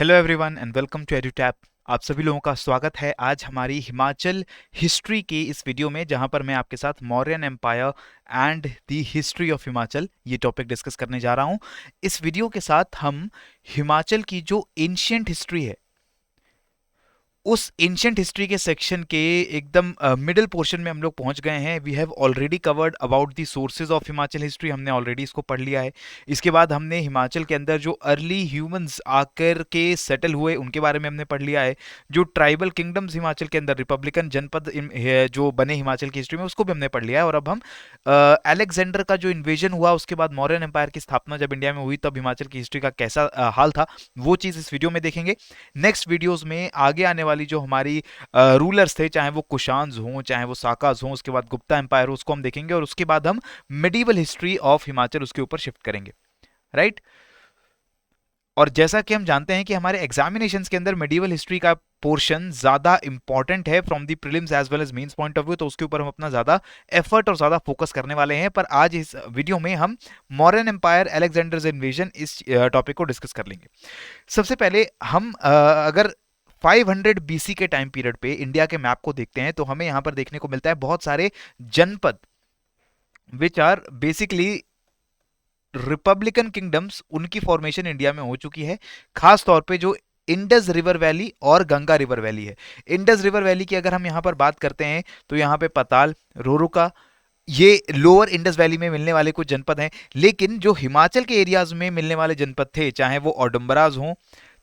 Hello everyone and welcome to Edutap. आप सभी लोगों का स्वागत है आज हमारी हिमाचल हिस्ट्री के इस वीडियो में, जहां पर मैं आपके साथ Mauryan empire and the history of Himachal ये टॉपिक डिस्कस करने जा रहा हूं। इस वीडियो के साथ हम हिमाचल की जो एंशिएंट हिस्ट्री है, उस एंशिएंट हिस्ट्री के सेक्शन के एकदम मिडिल पोर्शन में हम लोग पहुंच गए हैं। We have already covered about the sources of Himachal history, हमने ऑलरेडी इसको पढ़ लिया है। इसके बाद हमने हिमाचल के अंदर जो अर्ली ह्यूमंस आकर के सेटल हुए उनके बारे में हमने पढ़ लिया है। जो ट्राइबल किंगडम्स हिमाचल के अंदर, रिपब्लिकन जनपद जो बने हिमाचल की हिस्ट्री में, उसको भी हमने पढ़ लिया है। और अब हम अलेक्जेंडर का जो इन्वेजन हुआ, उसके बाद मौर्यन एम्पायर की स्थापना जब इंडिया में हुई, तब हिमाचल की हिस्ट्री का कैसा हाल था, वो चीज़ इस वीडियो में देखेंगे। नेक्स्ट वीडियोस में आगे आने वाली जो हमारी रूलर्स थे, चाहे वो कुशान्स हों, चाहे वो साकाज हों, उसके बाद गुप्ता एम्पायर हो, उसको हम देखेंगे। और उसके बाद हम मिडीवल हिस्ट्री ऑफ हिमाचल उसके ऊपर शिफ्ट करेंगे, राइट। और जैसा कि हम जानते हैं कि हमारे एग्जामिनेशंस के अंदर मिडीवल हिस्ट्री का पोर्शन ज्यादा इंपॉर्टेंट है from the prelims as well as mains point of view, तो उसके ऊपर हम अपना ज्यादा एफर्ट और ज्यादा फोकस करने वाले हैं। पर आज इस वीडियो में हम मौर्यन एम्पायर, अलेक्जेंडर्स इन्वेजन, इस टॉपिक को डिस्कस कर लेंगे। सबसे पहले हम अगर 500 बीसी के टाइम पीरियड पे इंडिया के मैप को देखते हैं, तो हमें यहां पर देखने को मिलता है बहुत सारे janapada which are basically republican kingdoms, उनकी फॉर्मेशन इंडिया में हो चुकी है। खास तौर पे जो इंडस रिवर वैली और गंगा रिवर वैली है। इंडस रिवर वैली की अगर हम यहाँ पर बात करते हैं, तो यहाँ पे पताल, रोरुका, ये लोअर इंडस वैली में मिलने वाले कुछ जनपद हैं। लेकिन जो हिमाचल के एरियाज में मिलने वाले जनपद थे, चाहे वो औडुम्बराज हो,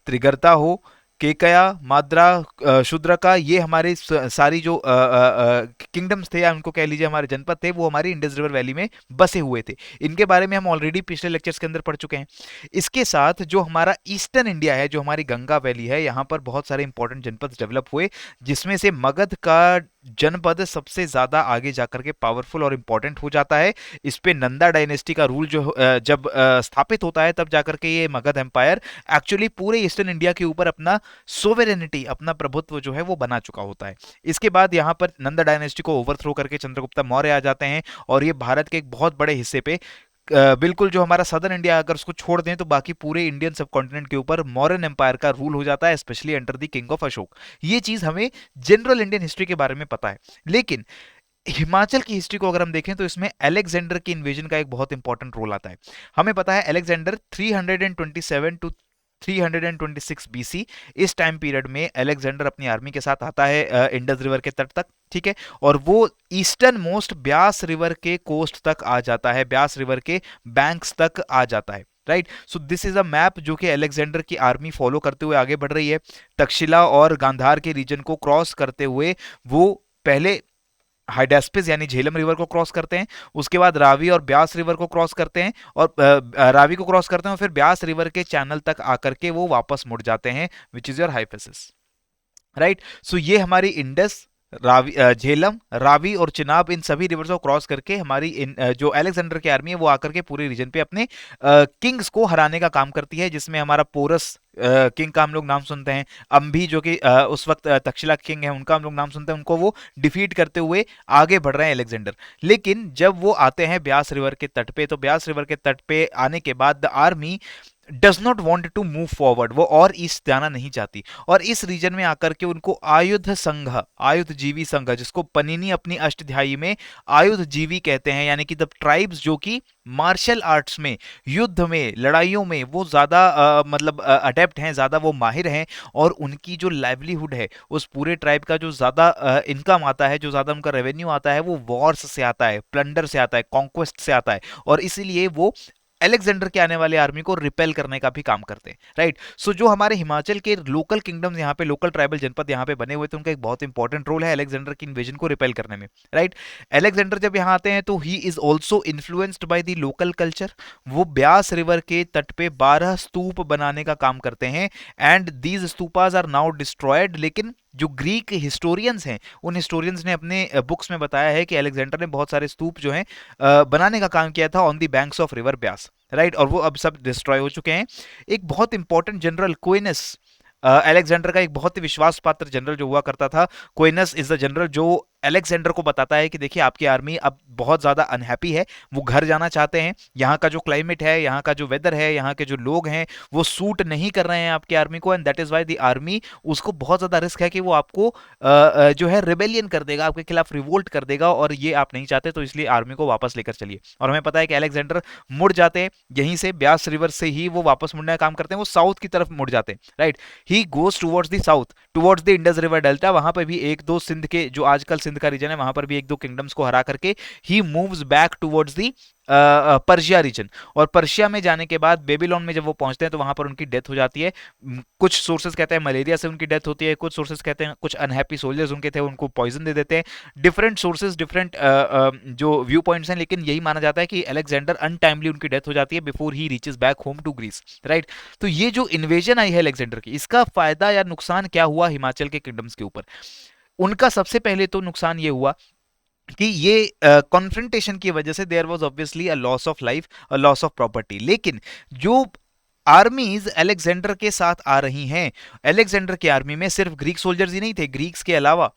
त्रिगर्ता हो, केकया, माद्रा, शूद्रका, ये हमारे सारी जो किंगडम्स थे, या उनको कह लीजिए हमारे जनपद थे, वो हमारी इंडस रिवर वैली में बसे हुए थे। इनके बारे में हम ऑलरेडी पिछले लेक्चर्स के अंदर पढ़ चुके हैं। इसके साथ जो हमारा ईस्टर्न इंडिया है, जो हमारी गंगा वैली है, यहाँ पर बहुत सारे इंपॉर्टेंट जनपद डेवलप हुए, जिसमें से मगध का जनपद सबसे ज्यादा आगे जाकर के पावरफुल और इंपॉर्टेंट हो जाता है। इस पे नंदा डायनेस्टी का रूल जो जब स्थापित होता है, तब जाकर के ये मगध एम्पायर एक्चुअली पूरे ईस्टर्न इंडिया के ऊपर अपना सोवेरेनिटी, अपना प्रभुत्व जो है वो बना चुका होता है। इसके बाद यहाँ पर नंदा डायनेस्टी को ओवरथ्रो करके चंद्रगुप्ता मौर्य आ जाते हैं, और ये भारत के एक बहुत बड़े हिस्से पे बिल्कुल जो हमारा सदर्न इंडिया, अगर उसको छोड़ दें तो बाकी पूरे इंडियन सब कॉन्टिनेंट के ऊपर मौर्यन एम्पायर का रूल हो जाता है, specially under the king of Ashok. ये चीज हमें जनरल इंडियन हिस्ट्री के बारे में पता है। लेकिन हिमाचल की हिस्ट्री को अगर हम देखें, तो इसमें अलेक्जेंडर की इन्वेजन का एक बहुत इंपॉर्टेंट रोल आता है। हमें पता है अलेक्जेंडर 327 टू 326 बीसी, इस टाइम पीरियड में अलेक्जेंडर अपनी आर्मी के साथ आता है इंडस रिवर के तट तक, ठीक है। और वो ईस्टर्न मोस्ट ब्यास रिवर के कोस्ट तक आ जाता है, ब्यास रिवर के बैंक्स तक आ जाता है, right. So this is a map जो कि अलेक्जेंडर की आर्मी फॉलो करते हुए आगे बढ़ रही है। तक्षशिला और गांधार के रीजन को क्रॉस करते हुए वो पहले हाइडेस्पिस यानी झेलम रिवर को क्रॉस करते हैं, उसके बाद रावी और ब्यास रिवर को क्रॉस करते हैं, और रावी को क्रॉस करते हैं, और फिर ब्यास रिवर के चैनल तक आकर के वो वापस मुड़ जाते हैं, विच इज योर हाइफेसिस, राइट। सो ये हमारी इंडस, रावी, झेलम, रावी और चिनाब, इन सभी रिवर्स को क्रॉस करके हमारी जो अलेक्जेंडर की आर्मी है वो आकर के पूरे रीजन पे अपने किंग्स को हराने का काम करती है, जिसमें हमारा पोरस किंग का हम लोग नाम सुनते हैं, अम्भी जो कि उस वक्त तक्षशिला किंग है, उनका हम लोग नाम सुनते हैं। उनको वो डिफीट करते हुए आगे बढ़ रहे हैं अलेक्जेंडर। लेकिन जब वो आते हैं ब्यास रिवर के तट पे, तो ब्यास रिवर के तट पे आने के बाद the army does not want to move forward, वो और ईस्ट जाना नहीं चाहती, और इस रीजन में आकर के उनको आयुध संघ, आयुध जीवी संघ, जिसको पनिनी अपनी अष्टध्यायी में आयुध जीवी कहते हैं, यानी कि द ट्राइब्स जो कि मार्शल आर्ट्स में, युद्ध में, लड़ाइयों में वो ज्यादा मतलब अडेप्ट हैं, ज्यादा वो माहिर हैं, और उनकी जो लाइवलीहुड है, उस पूरे ट्राइब का जो ज्यादा इनकम आता है, जो ज्यादा उनका रेवेन्यू आता है, वो वॉर्स से आता है, प्लंडर से आता है, कॉन्क्वेस्ट से आता है, और इसीलिए वो अलेक्जेंडर के आने वाले आर्मी को रिपेल करने का भी काम करते हैं, राइट। सो जो हमारे हिमाचल के लोकल किंगडम्स यहाँ पे, लोकल ट्राइबल जनपद यहाँ पे बने हुए थे, उनका एक बहुत इंपॉर्टेंट रोल है अलेक्जेंडर की इन्वेजन को रिपेल करने में, राइट। अलेक्जेंडर जब यहाँ आते हैं, तो he is also influenced by the local culture. वो ब्यास रिवर के तट पे 12 स्तूप बनाने का काम करते हैं, and these stupas are now destroyed. लेकिन जो ग्रीक हिस्टोरियंस हैं, उन हिस्टोरियंस ने अपने बुक्स में बताया है कि अलेक्जेंडर ने बहुत सारे स्तूप जो हैं बनाने का काम किया था on the banks of river Beas, right. और वो अब सब डिस्ट्रॉय हो चुके हैं। एक बहुत इंपॉर्टेंट जनरल क्विनस, अलेक्जेंडर का एक बहुत ही विश्वास पात्र जनरल जो हुआ करता था, क्विनस इज द जनरल जो अलेक्जेंडर को बताता है कि देखिए आपकी आर्मी अब बहुत ज्यादा अनहैप्पी है, वो घर जाना चाहते हैं, यहाँ का जो क्लाइमेट है, यहाँ का जो वेदर है, यहाँ के जो लोग हैं वो सूट नहीं कर रहे हैं आपकी आर्मी को, and that is why the army, उसको बहुत ज्यादा रिस्क है कि वो आपको जो है रिबेलियन कर देगा, आपके खिलाफ रिवोल्ट कर देगा, और ये आप नहीं चाहते, तो इसलिए आर्मी को वापस लेकर चलिए। और हमें पता है कि अलेक्जेंडर मुड़ जाते हैं यहीं से, ब्यास रिवर से ही वो वापस मुड़ने का काम करते हैं, वो साउथ की तरफ मुड़ जाते हैं, right. He goes towards the south, towards the Indus river delta, वहां पर भी एक दो सिंध के, जो आजकल सिंध का रीजन है, वहां पर भी एक दो किंगडम्स को हरा करके ही moves back towards the Persia region. और पर्शिया में जाने के बाद बेबीलोन में जब वो पहुंचते हैं तो वहां पर उनकी डेथ हो जाती है। कुछ सोर्सेज कहते हैं मलेरिया से उनकी डेथ होती है, कुछ सोर्सेज कहते हैं कुछ अनहैप्पी सोल्जर्स उनके थे, उनको पॉइजन दे देते हैं। डिफरेंट सोर्सेज, डिफरेंट जो व्यू पॉइंट्स हैं, लेकिन यही माना जाता है कि अलेक्जेंडर अनटाइमली उनकी डेथ हो जाती है बिफोर ही reaches back home to Greece, right. तो ये जो इन्वेजन आई है अलेक्जेंडर की, इसका फायदा या नुकसान क्या हुआ हिमाचल के किंगडम्स के ऊपर? उनका सबसे पहले तो नुकसान ये हुआ कि ये कॉन्फ्रंटेशन की वजह से there was obviously a loss of life, a loss of property. लेकिन जो आर्मीज अलेक्जेंडर के साथ आ रही हैं, अलेक्जेंडर की आर्मी में सिर्फ ग्रीक सोल्जर्स ही नहीं थे, ग्रीक्स के अलावा,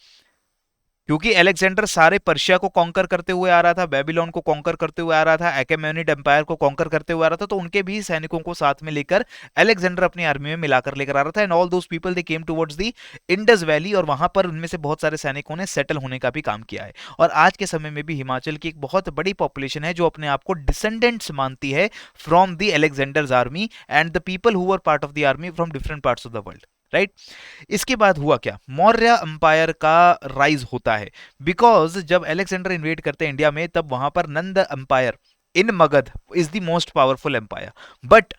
क्योंकि अलेक्जेंडर सारे पर्शिया को कॉन्कर करते हुए आ रहा था, बेबीलोन को कॉन्कर करते हुए आ रहा था, अकेमेनिड एम्पायर को कॉन्कर करते हुए आ रहा था, तो उनके भी सैनिकों को साथ में लेकर अलेक्जेंडर अपनी आर्मी में मिलाकर लेकर आ रहा था। And all those people they came towards the Indus valley, और वहां पर उनमें से बहुत सारे सैनिकों ने सेटल होने का भी काम किया है। और आज के समय में भी हिमाचल की एक बहुत बड़ी पॉपुलेशन है जो अपने आप को डिसेंडेंट्स मानती है from the Alexander's army and the people who were part of the army from different parts of the world, right. इसके बाद हुआ क्या, मौर्य अंपायर का राइज होता है, बिकॉज जब अलेक्जेंडर इन्वेड करते हैं इंडिया में, तब वहां पर Nanda empire in Magadha is the most powerful empire, but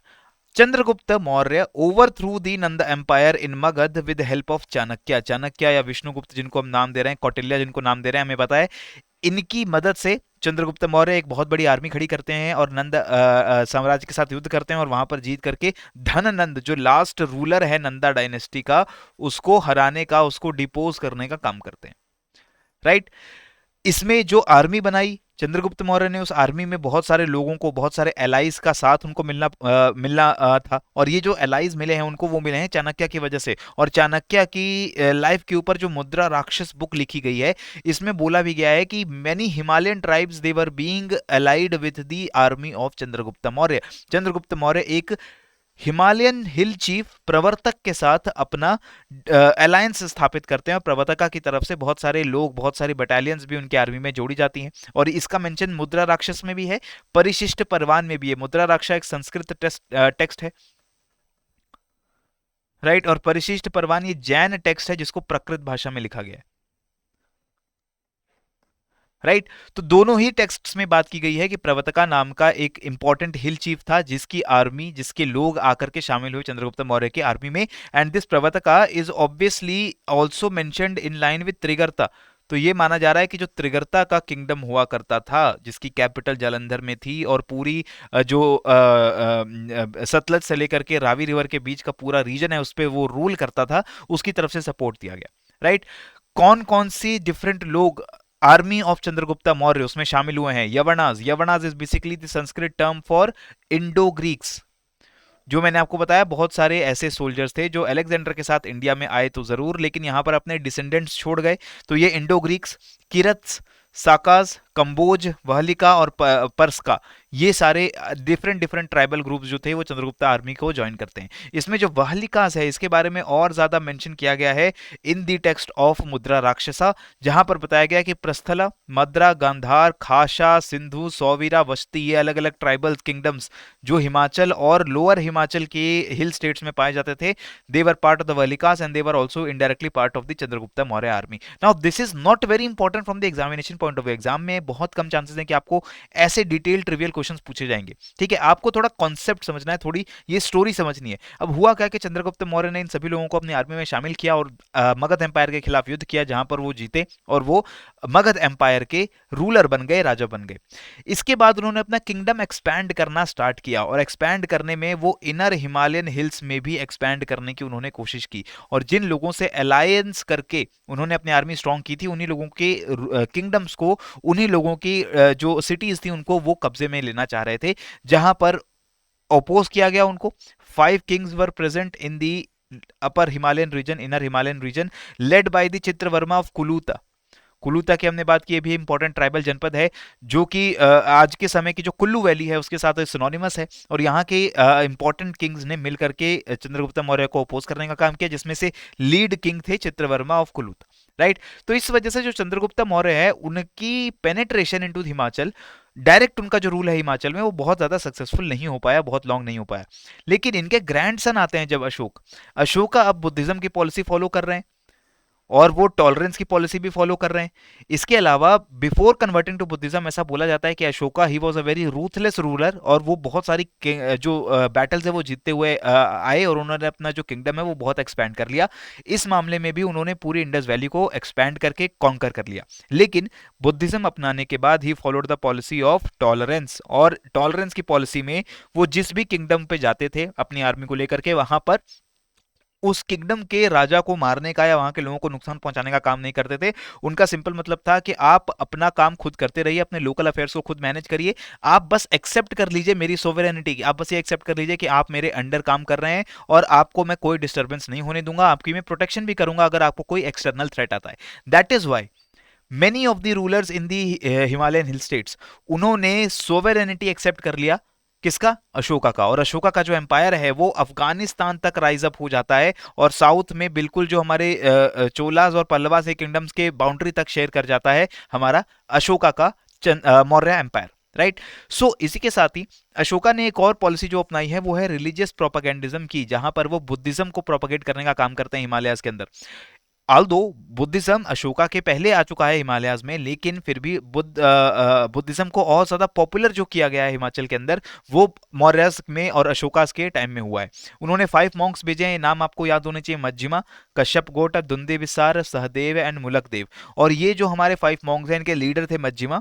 Chandragupta Maurya overthrew the Nanda empire in Magadha with help of Chanakya, Chanakya या विष्णुगुप्त जिनको हम नाम दे रहे हैं, कौटिल्य जिनको नाम दे रहे हैं, हमें पता है, इनकी मदद से चंद्रगुप्त मौर्य एक बहुत बड़ी आर्मी खड़ी करते हैं और नंद साम्राज्य के साथ युद्ध करते हैं, और वहां पर जीत करके धननंद जो लास्ट रूलर है नंदा डायनेस्टी का, उसको हराने का, उसको डिपोज करने का काम करते हैं, राइट। इसमें जो आर्मी बनाई चंद्रगुप्त मौर्य ने, उस आर्मी में बहुत सारे लोगों को, बहुत सारे एलाइज का साथ उनको मिलना था, और ये जो एलाइज मिले हैं उनको वो मिले हैं चाणक्य की वजह से। और चाणक्य की लाइफ के ऊपर जो मुद्रा राक्षस बुक लिखी गई है, इसमें बोला भी गया है कि many Himalayan tribes they were being allied with the army of Chandragupta Maurya. Chandragupta Maurya एक हिमालयन हिल चीफ प्रवर्तक के साथ अपना अलायंस स्थापित करते हैं, और प्रवर्तका की तरफ से बहुत सारे लोग, बहुत सारी बटालियंस भी उनकी आर्मी में जोड़ी जाती हैं। और इसका मेंशन मुद्रा राक्षस में भी है, परिशिष्ट परवान में भी है। मुद्रा राक्षस एक संस्कृत टेक्स्ट है, राइट, और परिशिष्ट परवान ये जैन टेक्स्ट है जिसको प्रकृत भाषा में लिखा गया है, राइट। तो दोनों ही टेक्स्ट्स में बात की गई है कि प्रवर्तका नाम का एक इंपॉर्टेंट हिल चीफ था जिसकी आर्मी, जिसके लोग आकर के शामिल हुए चंद्रगुप्त मौर्य की आर्मी में, and this Pravartaka is obviously also mentioned in line with Trigarta. तो ये माना जा रहा है कि जो त्रिगर्ता का किंगडम हुआ करता था, जिसकी कैपिटल जालंधर में थी, और पूरी जो सतलज से लेकर के रावी रिवर के बीच का पूरा रीजन है उस पर वो रूल करता था, उसकी तरफ से सपोर्ट दिया गया, राइट। कौन कौन सी डिफरेंट लोग आर्मी ऑफ चंद्रगुप्ता मौर्य उसमें शामिल हुए हैं? Yavanas, Yavanas is basically the Sanskrit term for Indo Greeks. जो मैंने आपको बताया, बहुत सारे ऐसे सोल्जर्स थे जो अलेक्जेंडर के साथ इंडिया में आए तो जरूर, लेकिन यहां पर अपने डिसेंडेंट्स छोड़ गए। तो ये इंडो ग्रीक्स, किरत्स, साकाज, कंबोज, वहलिका और पर्सका, ये सारे डिफरेंट डिफरेंट ट्राइबल ग्रुप्स जो थे वो चंद्रगुप्ता आर्मी को ज्वाइन करते हैं। इसमें जो वहलिकास है, इसके बारे में और ज्यादा मेंशन किया गया है इन दी टेक्स्ट ऑफ मुद्रा राक्षसा, जहां पर बताया गया कि प्रस्थला, मद्रा, गांधार, खाशा, सिंधु, सौवीरा, वस्ती, ये अलग अलग ट्राइबल किंगडम्स जो हिमाचल और लोअर हिमाचल के हिल स्टेट्स में पाए जाते थे, they were part of the Vahlikas and they were also indirectly part of the Chandragupta Maurya army. Now this is not very important from the examination point of view. Exam में बहुत कम chances हैं कि आपको ऐसे डिटेल ट्रिवियल क्वेश्चंस पूछे जाएंगे, ठीक है। आपको थोड़ा कॉन्सेप्ट समझना है, थोड़ी ये स्टोरी समझनी है। अब हुआ क्या कि चंद्रगुप्त मौर्य ने इन सभी लोगों को अपनी आर्मी में शामिल किया और मगध एम्पायर के खिलाफ युद्ध किया, जहां पर वो जीते और वो मगध एम्पायर के रूलर बन गए, राजा बन गए। इसके बाद उन्होंने अपना किंगडम एक्सपैंड करना स्टार्ट किया, और एक्सपैंड करने में वो इनर हिमालयन हिल्स में भी एक्सपैंड करने की उन्होंने कोशिश की, और जिन लोगों से अलायंस करके उन्होंने अपनी आर्मी स्ट्रांग की थी, उन्हीं लोगों के किंगडम्स को, उन्हीं लोगों की जो सिटीज थी उनको वो कब्जे में लेना चाह रहे थे, जहां पर ओपोज किया गया उनको। 5 kings were present in the upper Himalayan region, inner Himalayan region, led by the Chitravarma of Kuluta. Kuluta की हमने बात की, ये भी इंपॉर्टेंट ट्राइबल जनपद है जो कि आज के समय की जो कुल्लू वैली है उसके साथ सिनोनिमस है। और यहाँ के इंपॉर्टेंट किंग्स ने मिल करके चंद्रगुप्त मौर्य को अपोज करने का काम किया, जिसमें से लीड किंग थे चित्रवर्मा ऑफ कुलूत, राइट। तो इस वजह से जो चंद्रगुप्त मौर्य है उनकी पेनेट्रेशन इनटू हिमाचल, डायरेक्ट उनका जो रूल है हिमाचल में, वो बहुत ज्यादा सक्सेसफुल नहीं हो पाया, बहुत लॉन्ग नहीं हो पाया। लेकिन इनके ग्रैंडसन आते हैं जब अशोक, अशोका अब बुद्धिज्म की पॉलिसी फॉलो कर रहे हैं और वो टॉलरेंस की पॉलिसी भी फॉलो कर रहे हैं। इसके अलावा बिफोर कन्वर्टिंग टू बुद्धिज्म ऐसा बोला जाता है कि Ashoka he was a very ruthless ruler, और वो बहुत सारी जो बैटल्स है वो जीतते हुए आए, और उन्होंने अपना जो किंगडम है वो बहुत एक्सपैंड कर लिया। इस मामले में भी उन्होंने पूरी इंडस वैली को एक्सपैंड करके कॉन्कर कर लिया। लेकिन बुद्धिज्म अपनाने के बाद he followed the policy of tolerance, और टॉलरेंस की पॉलिसी में वो जिस भी किंगडम पे जाते थे अपनी आर्मी को लेकर के, वहां पर उस किंगडम के राजा को मारने का या वहां के लोगों को नुकसान पहुंचाने का काम नहीं करते थे। उनका सिंपल मतलब था कि आप अपना काम खुद करते रहिए, अपने लोकल अफेयर्स को खुद मैनेज करिए, आप बस एक्सेप्ट कर लीजिए मेरी सोवेरेनिटी, आप बस ये एक्सेप्ट कर लीजिए कि आप मेरे अंडर काम कर रहे हैं और आपको मैं कोई डिस्टर्बेंस नहीं होने दूंगा, आपकी मैं प्रोटेक्शन भी करूंगा अगर आपको कोई एक्सटर्नल थ्रेट आता है। That is why many of the rulers in the Himalayan hill states, उन्होंने सोवेरेनिटी एक्सेप्ट कर लिया। किसका? अशोका का। और अशोका का जो एम्पायर है वो अफगानिस्तान तक राइज अप हो जाता है, और साउथ में बिल्कुल जो हमारे चोलास और पल्लवास के किंगडम्स के बाउंड्री तक शेयर कर जाता है हमारा अशोका का मौर्य एम्पायर, राइट। सो इसी के साथ ही अशोका ने एक और पॉलिसी जो अपनाई है वो है रिलीजियस प्रोपागेंडिज्म की, जहां पर वो बुद्धिज्म को प्रोपागेट करने का काम करते हैं हिमालयस के अंदर। आल्दो बुद्धिज्म अशोका के पहले आ चुका है हिमालयाज में, लेकिन फिर भी बुद्धिज्म को और ज्यादा पॉपुलर जो किया गया है हिमाचल के अंदर, वो मौर्यस में और अशोकास के टाइम में हुआ है। उन्होंने 5 मॉन्क्स भेजे हैं, नाम आपको याद होने चाहिए, मज्जिमा, कश्यप गोटा, दुंदे विसार, सहदेव एंड मुलकदेव। और ये जो हमारे 5 मॉन्क्स हैं इनके लीडर थे मज्जिमा,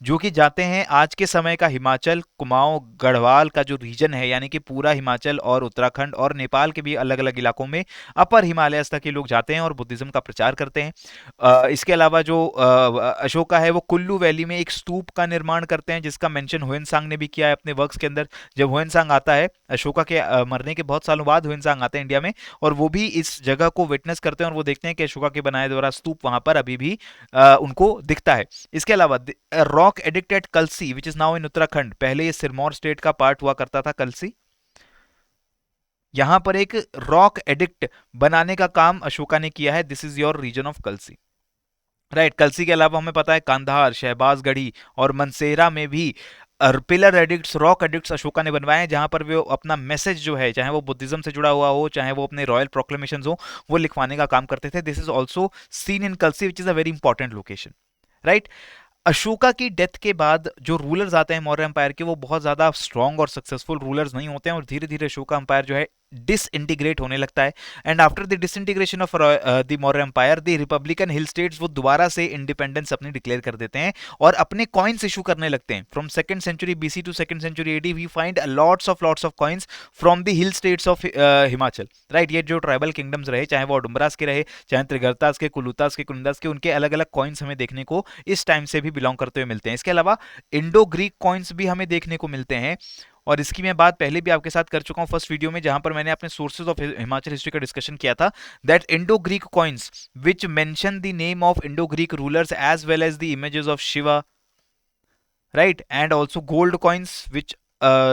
जो कि जाते हैं आज के समय का हिमाचल, कुमाऊं, गढ़वाल का जो रीजन है, यानी कि पूरा हिमाचल और उत्तराखंड और नेपाल के भी अलग अलग इलाकों में अपर हिमालय तक के लोग जाते हैं और बुद्धिज्म का प्रचार करते हैं। इसके अलावा जो अशोका है वो कुल्लू वैली में एक स्तूप का निर्माण करते हैं, जिसका मेंशन हुएनसांग ने भी किया है अपने वर्क्स के अंदर। जब हुएनसांग आता है अशोका के मरने के बहुत सालों बाद, हुएनसांग आते हैं इंडिया में, और वो भी इस जगह को विटनेस करते हैं और वो देखते हैं कि अशोका के बनाए द्वारा स्तूप वहां पर अभी भी उनको दिखता है। इसके अलावा rock edict at Kalsi which is now in Uttarakhand, पहले ये सिरमौर स्टेट का पार्ट हुआ करता था कलसी, यहां पर एक रॉक एडिक्ट बनाने का काम अशोका ने किया है। This is your region of Kalsi, right. Kalsi के अलावा हमें पता है कांधार, शहबाजगढ़ी और मनसेरा में भी pillar addicts, rock addicts Ashoka ने बनवाए हैं, जहां पर वो अपना मैसेज जो है, चाहे वो बुद्धिज्म से जुड़ा हुआ हो, चाहे वो अपने रॉयल प्रोक्लेमेशन हो, वो लिखवाने का काम करते थे। This is also seen in Kalsi which is a very important location, right. Ashoka की डेथ के बाद जो रूलर्स आते हैं मौर्य एम्पायर के, वो बहुत ज्यादा स्ट्रॉन्ग और सक्सेसफुल रूलर्स नहीं होते हैं, और धीरे धीरे अशोका एम्पायर जो है डिसइंटीग्रेट होने लगता है। And after the disintegration of the Maurya empire, the republican hill states वो दोबारा से इंडिपेंडेंस अपनी डिक्लेयर कर देते हैं और अपने कॉइन्स इशू करने लगते हैं। From second century BC to second century AD we find lots of coins from the hill states of Himachal, right. ये जो ट्राइबल किंगडम्स रहे, चाहे वो डुमरास के रहे, चाहे त्रिगर्तास के, कुलूतास के, कुनिंदास के, उनके अलग अलग कॉइन्स हमें देखने को इस टाइम से भी बिलोंग करते हुए मिलते हैं। इसके अलावा इंडो ग्रीक कॉइन्स भी हमें देखने को मिलते हैं, और इसकी मैं बात पहले भी आपके साथ कर चुका हूं फर्स्ट वीडियो में, जहां पर मैंने अपने सोर्सेज ऑफ हिमाचल हिस्ट्री का डिस्कशन किया था। That Indo Greek coins which mention the name of Indo Greek rulers as well as the images of Shiva, right, and also gold coins which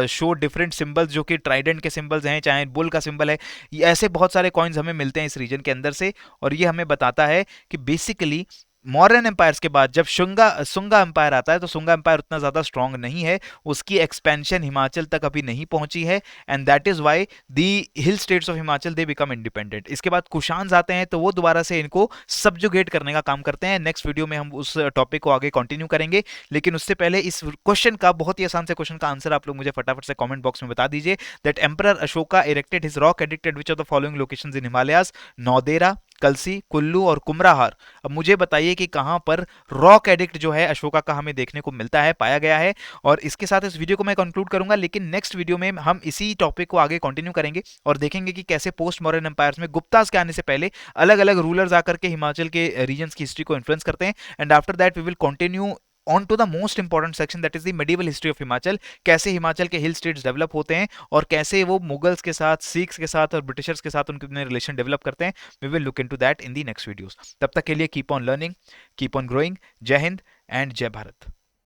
show different symbols, जो कि Trident के symbols हैं, चाहे bull का symbol है, ये ऐसे बहुत सारे कॉइन्स हमें मिलते हैं इस रीजन के अंदर से। और ये हमें बताता है कि बेसिकली मौर्यन एम्पायर्स के बाद जब सुंगा एम्पायर आता है, तो सुंगा एम्पायर उतना ज्यादा स्ट्रांग नहीं है, उसकी एक्सपेंशन हिमाचल तक अभी नहीं पहुंची है, and that is why the hill states of Himachal they become independent. इसके बाद कुशान्स आते हैं, तो वो दोबारा से इनको सबजुगेट करने का काम करते हैं। नेक्स्ट वीडियो में हम उस टॉपिक को आगे कंटिन्यू करेंगे, लेकिन उससे पहले इस क्वेश्चन का, बहुत ही आसान से क्वेश्चन का आंसर आप लोग मुझे फटाफट से कमेंट बॉक्स में बता दीजिए। That emperor Ashoka erected his rock edicts which of the following locations in Himalayas? Naudera, Kalsi, Kullu और कुमराहार। अब मुझे बताइए कि कहां पर रॉक एडिक्ट जो है अशोका का हमें देखने को मिलता है, पाया गया है। और इसके साथ इस वीडियो को मैं कंक्लूड करूंगा, लेकिन नेक्स्ट वीडियो में हम इसी टॉपिक को आगे कंटिन्यू करेंगे और देखेंगे कि कैसे पोस्ट मॉडर्न एम्पायर्स में गुप्तास के आने से पहले अलग अलग रूलर्स आकर के हिमाचल के रीजन्स की हिस्ट्री को इन्फ्लुएंस करते हैं। And after that we will continue on to the most important section, that is the medieval history of Himachal. कैसे हिमाचल के हिल स्टेट्स डेवलप होते हैं और कैसे वो मुगल्स के साथ, सिख्स के साथ और ब्रिटिशर्स के साथ उनके रिलेशन डेवलप करते हैं। We will look into that in the next videos. तब तक के लिए keep on learning, keep on growing. जय हिंद एंड जय भारत।